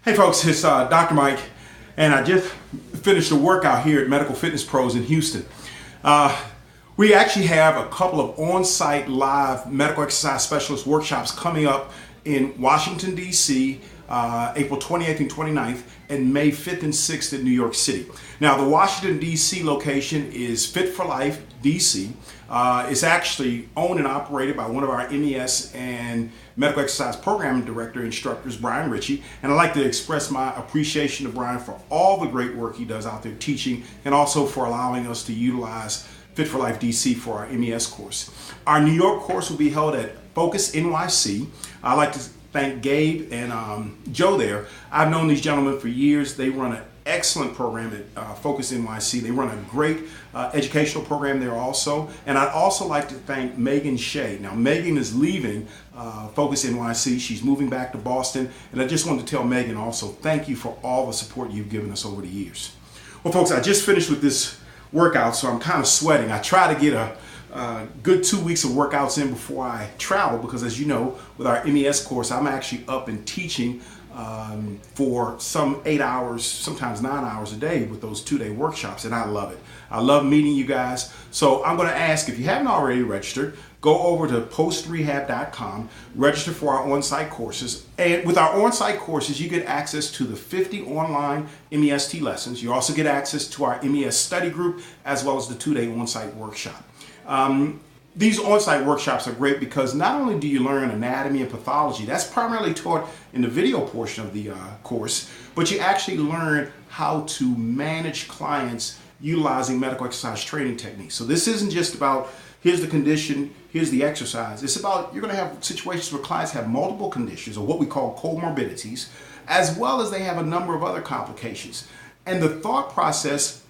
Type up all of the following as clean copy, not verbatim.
Hey folks, it's Dr. Mike, and I just finished a workout here at Medical Fitness Pros in Houston. We actually have a couple of on-site live medical exercise specialist workshops coming up in Washington, D.C., April 28th and 29th, and May 5th and 6th in New York City. Now, the Washington, D.C. location is Fit for Life, D.C. It's actually owned and operated by one of our MES and Medical Exercise Program Director instructors, Brian Ritchie. And I'd like to express my appreciation to Brian for all the great work he does out there teaching, and also for allowing us to utilize Fit for Life DC for our MES course. Our New York course will be held at Focus NYC. I'd like to thank Gabe and Joe there. I've known these gentlemen for years. They run an excellent program at Focus NYC. They run a great educational program there also. And I'd also like to thank Megan Shea. Now, Megan is leaving Focus NYC. She's moving back to Boston. And I just wanted to tell Megan also, thank you for all the support you've given us over the years. Well, folks, I just finished with this workout, so I'm kind of sweating. I try to get a good 2 weeks of workouts in before I travel, because as you know, with our MES course, I'm actually up and teaching for some 8 hours, sometimes 9 hours a day with those 2-day workshops, and I love it. I love meeting you guys. So I'm going to ask, if you haven't already registered, go over to postrehab.com, register for our on-site courses. And with our on-site courses, you get access to the 50 online MEST lessons. You also get access to our MES study group, as well as the 2-day on-site workshop. These on-site workshops are great because not only do you learn anatomy and pathology, that's primarily taught in the video portion of the course, but you actually learn how to manage clients utilizing medical exercise training techniques. So this isn't just about here's the condition, here's the exercise. It's about, you're going to have situations where clients have multiple conditions, or what we call comorbidities, as well as they have a number of other complications. And the thought process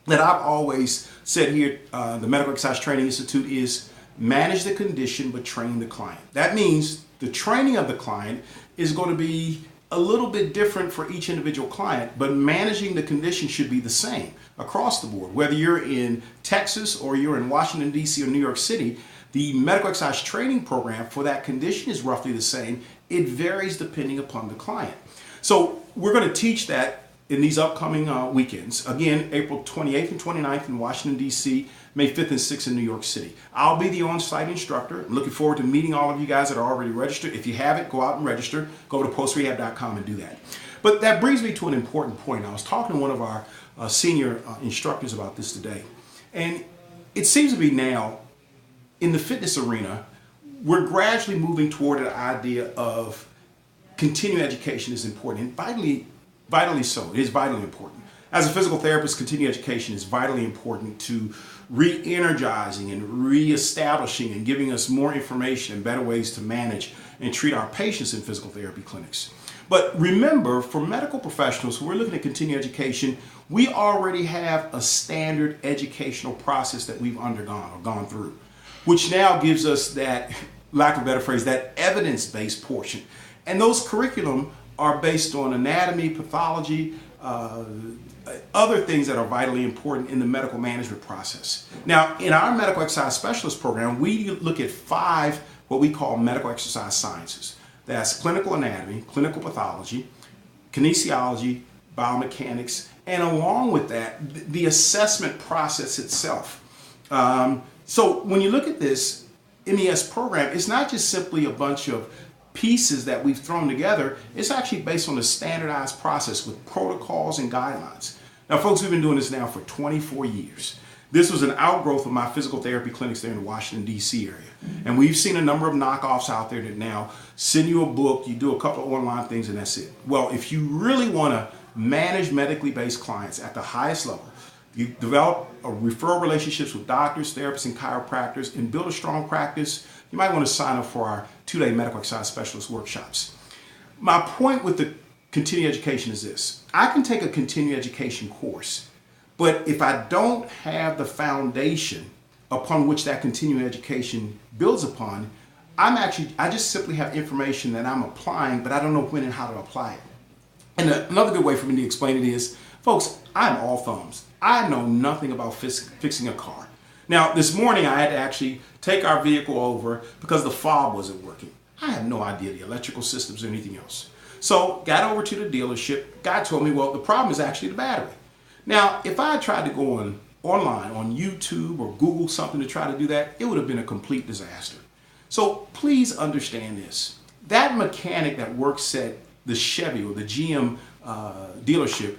that I've always said here at the Medical Exercise Training Institute is manage the condition but train the client. That means the training of the client is going to be a little bit different for each individual client, but managing the condition should be the same across the board. Whether you're in Texas or you're in Washington, D.C. or New York City, the medical exercise training program for that condition is roughly the same. It varies depending upon the client. So we're going to teach that in these upcoming weekends. Again, April 28th and 29th in Washington, D.C., May 5th and 6th in New York City. I'll be the on-site instructor. I'm looking forward to meeting all of you guys that are already registered. If you haven't, go out and register. Go to postrehab.com and do that. But that brings me to an important point. I was talking to one of our senior instructors about this today. And it seems to be now, in the fitness arena, we're gradually moving toward an idea of continuing education is important, and vitally so. It is vitally important. As a physical therapist, continuing education is vitally important to re-energizing and re-establishing and giving us more information and better ways to manage and treat our patients in physical therapy clinics. But remember, for medical professionals who are looking at continuing education, we already have a standard educational process that we've undergone or gone through, which now gives us that, lack of a better phrase, that evidence-based portion. And those curriculum are based on anatomy, pathology, other things that are vitally important in the medical management process. Now, in our medical exercise specialist program, we look at 5 what we call medical exercise sciences. That's clinical anatomy, clinical pathology, kinesiology, biomechanics, and along with that, the assessment process itself. So when you look at this MES program, it's not just simply a bunch of pieces that we've thrown together. It's actually based on a standardized process with protocols and guidelines. Now, folks, we've been doing this now for 24 years. This was an outgrowth of my physical therapy clinics there in the Washington, D.C. area. And we've seen a number of knockoffs out there that now send you a book, you do a couple of online things, and that's it. Well, if you really want to manage medically based clients at the highest level, you develop referral relationships with doctors, therapists, and chiropractors, and build a strong practice, you might want to sign up for our 2-day medical exercise specialist workshops. My point with the continuing education is this. I can take a continuing education course, but if I don't have the foundation upon which that continuing education builds upon, I just simply have information that I'm applying, but I don't know when and how to apply it. And another good way for me to explain it is, folks, I'm all thumbs. I know nothing about fixing a car. Now, this morning I had to actually take our vehicle over because the fob wasn't working. I have no idea the electrical systems or anything else. So got over to the dealership. Guy told me, well, the problem is actually the battery. Now, if I had tried to go online on YouTube or Google something to try to do that, it would have been a complete disaster. So please understand this. That mechanic that works at the Chevy or the GM dealership,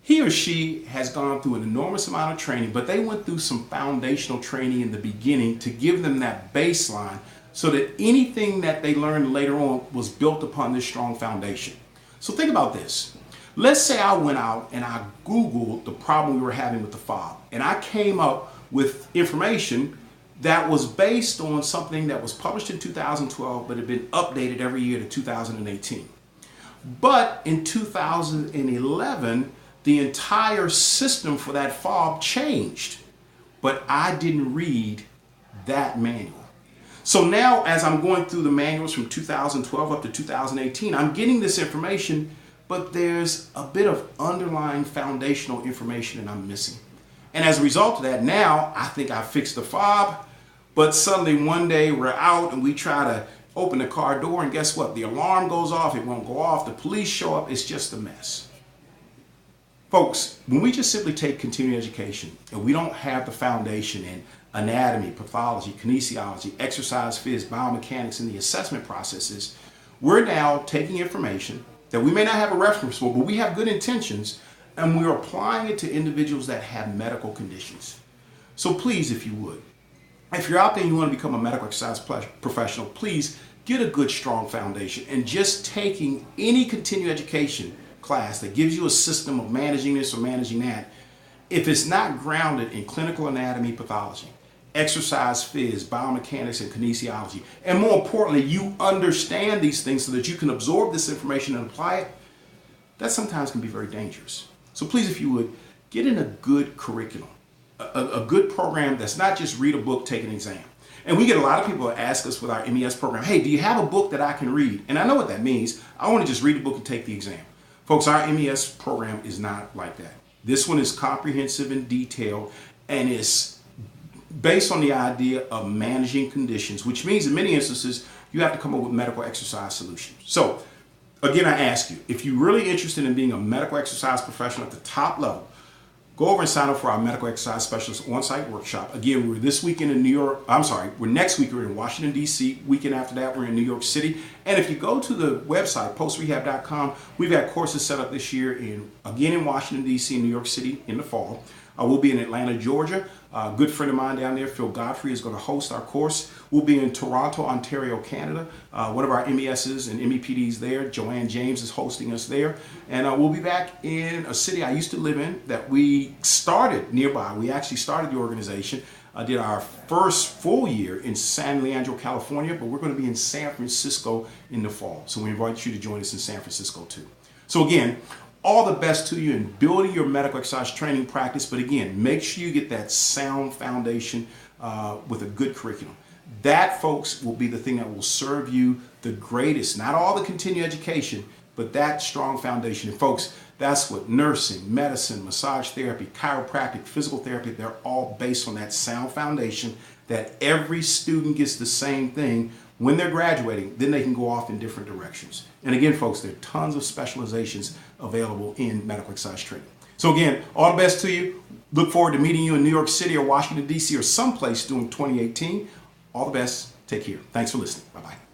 he or she has gone through an enormous amount of training, but they went through some foundational training in the beginning to give them that baseline so that anything that they learned later on was built upon this strong foundation. So think about this. Let's say I went out and I Googled the problem we were having with the fob, and I came up with information that was based on something that was published in 2012 but had been updated every year to 2018. But in 2011, the entire system for that fob changed, but I didn't read that manual. So now as I'm going through the manuals from 2012 up to 2018, I'm getting this information, but there's a bit of underlying foundational information that I'm missing. And as a result of that, now I think I fixed the fob, but suddenly one day we're out and we try to open the car door, and guess what? The alarm goes off, it won't go off, the police show up, it's just a mess. Folks, when we just simply take continuing education and we don't have the foundation in anatomy, pathology, kinesiology, exercise phys, biomechanics, and the assessment processes, we're now taking information that we may not have a reference for, but we have good intentions, and we're applying it to individuals that have medical conditions. So please, if you would, if you're out there and you want to become a medical exercise professional, please get a good, strong foundation. And just taking any continuing education class that gives you a system of managing this or managing that, if it's not grounded in clinical anatomy, pathology, exercise phys, biomechanics, and kinesiology, and more importantly, you understand these things so that you can absorb this information and apply it, that sometimes can be very dangerous. So please, if you would, get in a good curriculum, a good program that's not just read a book, take an exam. And we get a lot of people that ask us with our MES program, hey, do you have a book that I can read? And I know what that means. I want to just read a book and take the exam. Folks, our MES program is not like that. This one is comprehensive and detailed, and it's based on the idea of managing conditions, which means in many instances, you have to come up with medical exercise solutions. So again, I ask you, if you're really interested in being a medical exercise professional at the top level, go over and sign up for our medical exercise specialist on-site workshop. Again, we're this weekend in we're next week, we're in Washington, D.C. Weekend after that, we're in New York City. And if you go to the website, postrehab.com, we've got courses set up this year again in Washington, D.C., and New York City in the fall. We'll be in Atlanta, Georgia. A good friend of mine down there, Phil Godfrey, is going to host our course. We'll be in Toronto, Ontario, Canada. One of our MESs and MEPDs there, Joanne James, is hosting us there. And we'll be back in a city I used to live in that we started nearby. We actually started the organization, did our first full year in San Leandro, California, but we're going to be in San Francisco in the fall. So we invite you to join us in San Francisco too. So again, all the best to you in building your medical exercise training practice. But again, make sure you get that sound foundation with a good curriculum. That, folks, will be the thing that will serve you the greatest. Not all the continuing education, but that strong foundation. And folks, that's what nursing, medicine, massage therapy, chiropractic, physical therapy, they're all based on that sound foundation that every student gets the same thing. When they're graduating, then they can go off in different directions. And again, folks, there are tons of specializations available in medical exercise training. So again, all the best to you. Look forward to meeting you in New York City or Washington, D.C. or someplace during 2018. All the best. Take care. Thanks for listening. Bye-bye.